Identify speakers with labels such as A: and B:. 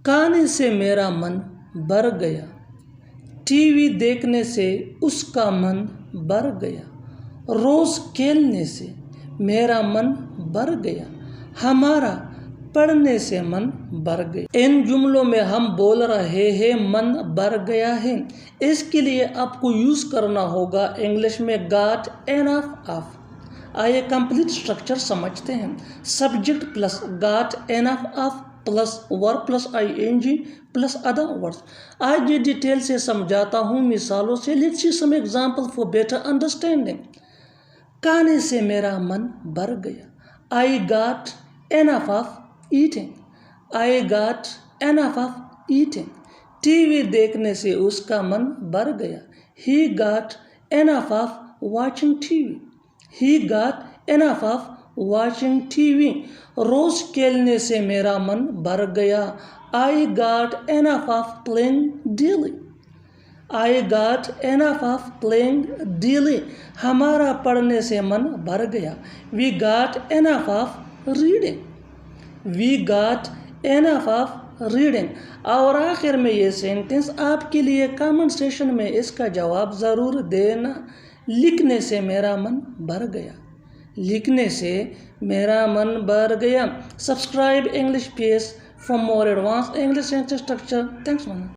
A: खाने से मेरा मन भर गया, टीवी देखने से उसका मन भर गया, रोज़ खेलने से मेरा मन भर गया, हमारा पढ़ने से मन भर गया। इन जुमलों में हम बोल रहे हैं मन भर गया है। इसके लिए आपको यूज़ करना होगा इंग्लिश में गॉट एनफ ऑफ। आइए कंप्लीट स्ट्रक्चर समझते हैं। Subject plus got enough of plus verb plus ing plus other words. आज ये डिटेल से समझाता हूँ मिसालों से। Let's see some example for better understanding. खाने से मेरा मन भर गया, I got enough of eating, I got enough of eating. TV देखने से उसका मन भर गया, he got enough of watching TV, he got enough of watching TV. रोज़ खेलने से मेरा मन भर गया, I got enough of playing daily, I got enough of playing daily. हमारा पढ़ने से मन भर गया, we got enough of reading, we got enough of reading. और आखिर में ये सेंटेंस आपके लिए कमेंट सेशन में इसका जवाब ज़रूर देना। लिखने से मेरा मन भर गया, लिखने से मेरा मन भर गया। Subscribe English page for more advance English sentence structure. Thanks man.